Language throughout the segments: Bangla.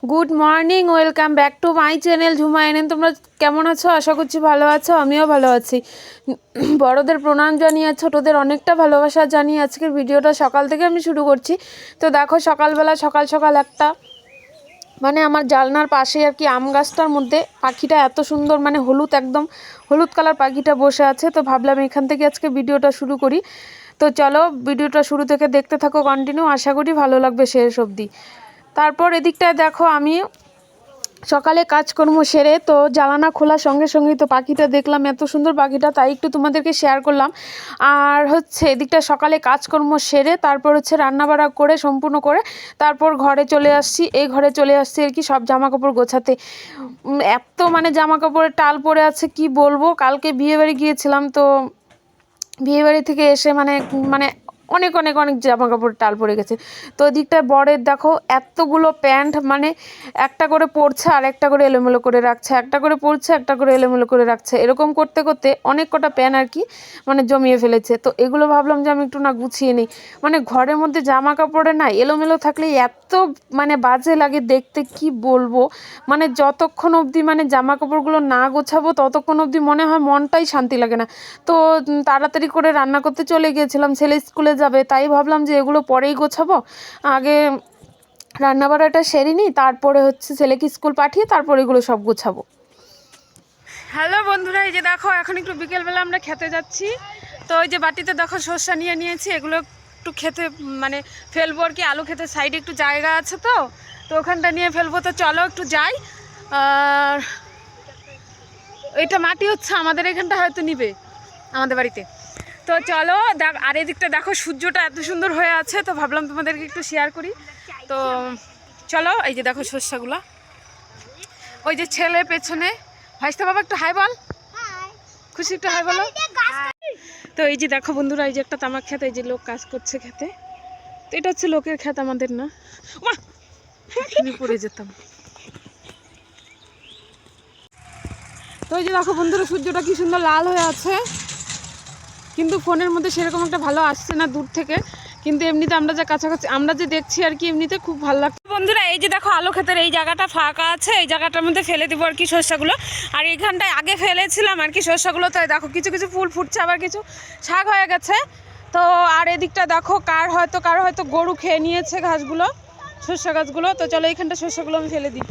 Good morning, welcome back to my channel Jhuma NN. তোমরা কেমন আছো? আশা করছি ভালো আছো, আমিও ভালো আছি। বড়দের প্রণাম জানিয়ে ছোটোদের অনেকটা ভালোবাসা জানিয়ে আজকের ভিডিওটা সকাল থেকে আমি শুরু করছি। তো দেখো সকালবেলা সকাল সকাল একটা মানে আমার জানলার পাশে আর কি আম গাছটার মধ্যে পাখিটা এত সুন্দর মানে হলুদ, একদম হলুদ কালার পাখিটা বসে আছে। তো ভাবলাম এখান থেকে আজকে ভিডিওটা শুরু করি। তো চলো ভিডিওটা শুরু থেকে দেখতে থাকো কন্টিনিউ, আশা করি ভালো লাগবে শেষ অবধি। তারপর এদিকটায় দেখো আমি সকালে কাজকর্ম সেরে তো জানালা খোলার সঙ্গে সঙ্গেই তো পাখিটা দেখলাম, এত সুন্দর পাখিটা, তাই একটু তোমাদেরকে শেয়ার করলাম। আর হচ্ছে এদিকটা সকালে কাজকর্ম সেরে তারপর হচ্ছে রান্নাবাড়া করে সম্পূর্ণ করে তারপর ঘরে চলে আসছি। এই ঘরে চলে আসছি আর কি সব জামা কাপড় গোছাতে। এত মানে জামা কাপড়ের টাল পড়ে আছে কি বলবো। কালকে বিয়েবাড়ি গিয়েছিলাম, তো বিয়েবাড়ি থেকে এসে মানে মানে অনেক অনেক অনেক জামা কাপড় টাল পড়ে গেছে। তো ওদিকটায় বরের দেখো এতগুলো প্যান্ট, মানে একটা করে পরছে আর একটা করে এলোমেলো করে রাখছে, একটা করে পরছে একটা করে এলোমেলো করে রাখছে, এরকম করতে করতে অনেক কটা প্যান্ট আর কি মানে জমিয়ে ফেলেছে। তো এগুলো ভাবলাম যে আমি একটু না গুছিয়ে নিই। মানে ঘরের মধ্যে জামা কাপড়ে না এলোমেলো থাকলে এত মানে বাজে লাগে দেখতে, কি বলবো। মানে যতক্ষণ অবধি মানে জামা কাপড়গুলো না গোছাবো ততক্ষণ অবধি মনে হয় মনটাই শান্তি লাগে না। তো তাড়াতাড়ি করে রান্না করতে চলে গিয়েছিলাম, ছেলে স্কুলে যাবে, তাই ভাবলাম যে এগুলো পরেই গোছাবো, আগে রান্নাবাড়াটা সেরে নিই, তারপরে হচ্ছে ছেলেকে স্কুল পাঠিয়ে তারপর এগুলো সব গোছাবো। হ্যালো বন্ধুরা, এই যে দেখো এখন একটু বিকেলবেলা আমরা খেতে যাচ্ছি। তো ওই যে বাটিতে দেখো সর্ষা নিয়ে নিয়েছি, এগুলো একটু খেতে মানে ফেলবো আর কি, আলু খেতে সাইডে একটু জায়গা আছে, তো তো ওখানটা নিয়ে ফেলবো। তো চলো একটু যাই। আর এটা মাটি হচ্ছে আমাদের এখানটা হয়তো নিবে আমাদের বাড়িতে। তো চলো দেখ, আর এদিকটা দেখো সূর্যটা এত সুন্দর হয়ে আছে, তো ভাবলাম তোমাদেরকে একটু শেয়ার করি। তো চলো, এই যে দেখো শস্যগুলো, ওই যে ছেলে পেছনে ভাইস্তা বাবা একটু হাই বল, খুশি একটু হাই বলো। তো এই যে দেখো বন্ধুরা, এই যে একটা তামাক খেতে, এই যে লোক কাজ করছে খেতে। তো এটা হচ্ছে লোকের খেত, আমাদের না, পড়ে যেতাম। তো এই যে দেখো বন্ধুরা, সূর্যটা কি সুন্দর লাল হয়ে আছে, কিন্তু ফোনের মধ্যে সেরকম একটা ভালো আসছে না দূর থেকে, কিন্তু এমনিতে আমরা যা কাছাকাছি আমরা যে দেখছি আর কি এমনিতে খুব ভালো লাগছে। বন্ধুরা এই যে দেখো আলু ক্ষেতের এই জায়গাটা ফাঁকা আছে, এই জায়গাটার মধ্যে ফেলে দেবো আর কি শস্যগুলো। আর এইখানটায় আগে ফেলেছিলাম আর কি শস্যগুলো, তো দেখো কিছু কিছু ফুল ফুটছে, আবার কিছু শাক হয়ে গেছে। তো আর এদিকটা দেখো কারো হয়তো গরু খেয়ে নিয়েছে ঘাসগুলো, শস্য গাছগুলো। তো চলো এইখানটা শস্যগুলো আমি ফেলে দিই।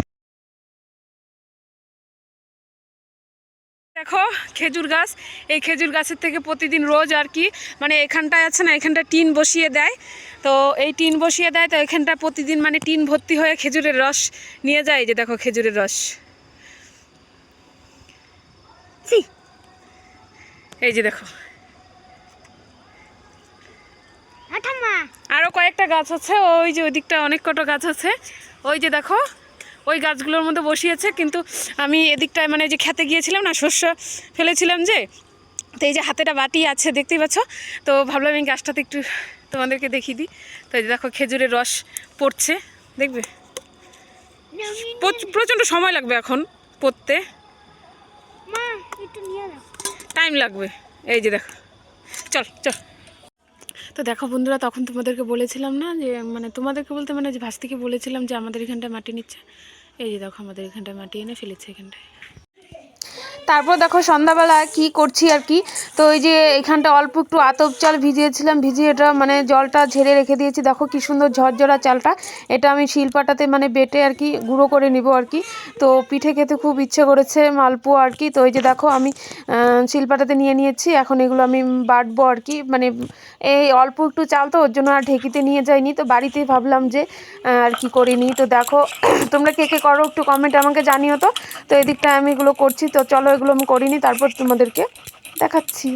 দেখো খেজুর গাছ, এই খেজুর গাছের থেকে প্রতিদিন রোজ আর কি মানে এখানটায় আছে না, এখানটা টিন বসিয়ে দেয়। তো এই টিন বসিয়ে দেয়, তো এখানটা প্রতিদিন মানে টিন ভর্তি হয়ে খেজুরের রস নিয়ে যায়। যে দেখো খেজুরের রস, এই যে দেখো আরো কয়েকটা গাছ আছে, ওই যে ওই দিকটা অনেক কটা গাছ আছে, ওই যে দেখো ওই গাছগুলোর মধ্যে বসিয়েছে। কিন্তু আমি এদিকটায় মানে যে খেতে গিয়েছিলাম না, শস্য ফেলেছিলাম যে, তো এই যে হাতেটা বাটি আছে দেখতেই পাচ্ছ। তো ভাবলাম এই গাছটাতে একটু তোমাদেরকে দেখিয়ে দিই। তো এই যে দেখো খেজুরের রস পড়ছে, দেখবে প্রচণ্ড সময় লাগবে এখন পড়তে, টাইম লাগবে। এই যে দেখো, চল চল। তো দেখো বন্ধুরা, তখন তোমাদেরকে বলেছিলাম না যে মানে তোমাদেরকে বলতে মানে যে ভাস্তিকে বলেছিলাম যে আমাদের এখানটায় মাটি নিচ্ছে। এই যে দেখো আমাদের এখানটায় মাটি এনে ফেলেছে এখানটায়। তারপর দেখো সন্ধ্যাবেলা কি করছি আর কি, তো ওই যে এখানটা অল্প একটু আতপ চাল ভিজিয়েছিলাম, ভিজিয়ে এটা মানে জলটা ঝেড়ে রেখে দিয়েছি। দেখো কি সুন্দর ঝরঝরা চালটা, এটা আমি শিলপাটাতে মানে বেটে আর কি গুঁড়ো করে নিব আর কি। তো পিঠে খেতে খুব ইচ্ছে করেছে, মালপোয়া আর কি। তো এই যে দেখো আমি শিলপাটাতে নিয়ে নিয়েছি, এখন এগুলো আমি বাটবো আর কি। মানে এই অল্প একটু চাল তো ওর জন্য আর ঢেকিতে নিয়ে যাইনি, তো বাড়িতেই ভাবলাম যে আর কি করিনি। তো দেখো তোমরা কে কে করো একটু কমেন্ট আমাকে জানিও। তো তো এদিকটা আমি এগুলো করছি, তো চলো এগুলো আমি করিনি, তারপর তোমাদেরকে দেখাচ্ছি।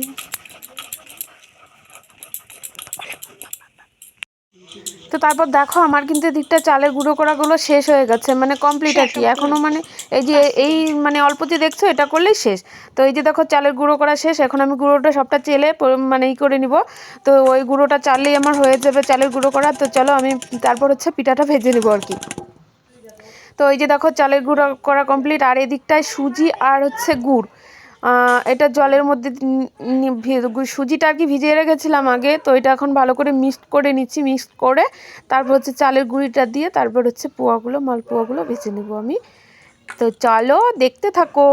তো তারপর দেখো আমার কিন্তু এদিকটা চালের গুঁড়ো করাগুলো শেষ হয়ে গেছে, মানে কমপ্লিট আর কি। এখনও মানে এই যে এই মানে অল্প যে দেখছো এটা করলেই শেষ। তো এই যে দেখো চালের গুঁড়ো করা শেষ, এখন আমি গুঁড়োটা সবটা চেলে মানে ই করে নিব। তো ওই গুঁড়োটা চাললেই আমার হয়ে যাবে চালের গুঁড়ো করা। তো চলো আমি তারপর হচ্ছে পিঠাটা ভেজে নেবো আর কি। তো এই যে দেখো চালের গুঁড়ো করা কমপ্লিট, আর এদিকটায় সুজি আর হচ্ছে গুড় এটা জলের মধ্যে সুজিটা আর কি ভিজিয়ে রেখেছিলাম আগে, তো এটা এখন ভালো করে মিক্সড করে নিচ্ছি। মিক্সড করে তারপর হচ্ছে চালের গুঁড়িটা দিয়ে তারপর হচ্ছে মালপোয়াগুলো ভেজে নেব আমি। তো চলো দেখতে থাকো।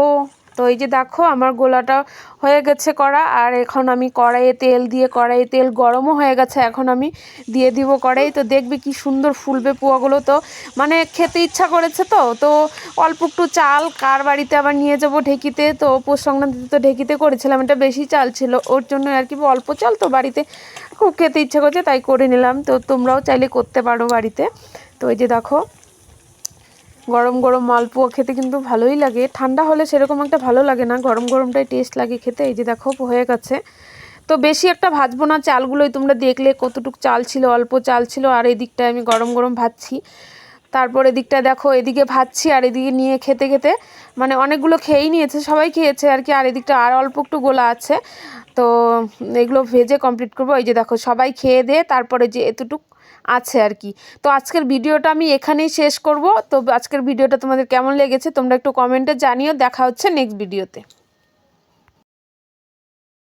তো এই যে দেখো আমার গোলাটা হয়ে গেছে করা, আর এখন আমি কড়াইয়ে তেল গরমও হয়ে গেছে, এখন আমি দিয়ে দিব কড়াই। তো দেখবি কি সুন্দর ফুলবে পোয়াগুলো। তো মানে খেতে ইচ্ছা করেছে, তো অল্প একটু চাল কার বাড়িতে আবার নিয়ে যাব ঢেকিতে। তো পৌষ সংক্রান্তিতে তো ঢেকিতে করেছিলাম, এটা বেশি চাল ছিল ওর জন্য আর কি, অল্প চাল তো বাড়িতে খুব খেতে ইচ্ছা করছে তাই করে নিলাম। তো তোমরাও চাইলে করতে পারো বাড়িতে। তো এই যে দেখো গরম গরম মালপোয়া খেতে কিন্তু ভালোই লাগে, ঠান্ডা হলে সেরকম একটা ভালো লাগে না, গরম গরমটাই টেস্ট লাগে খেতে। এই যে দেখো হয়ে গেছে। তো বেশি একটা ভাজবো না, চালগুলোই তোমরা দেখলে কতটুকু চাল ছিল, অল্প চাল ছিল। আর এই দিকটায় আমি গরম গরম ভাজছি, তারপর এদিকটা দেখো এদিকে ভাজছি আর এদিকে নিয়ে খেতে খেতে মানে অনেকগুলো খেয়েই নিয়েছে, সবাই খেয়েছে আর কি। আর এদিকটা আর অল্প একটু গোলা আছে, তো এগুলো ভেজে কমপ্লিট করবো। এই যে দেখো সবাই খেয়ে দিয়ে তারপরে যে এতটুকু আছে আর কি। তো আজকের ভিডিওটা আমি এখানেই শেষ করব। তো আজকের ভিডিওটা তোমাদের কেমন লেগেছে তোমরা একটু কমেন্টে জানিও। দেখা হচ্ছে নেক্সট ভিডিওতে।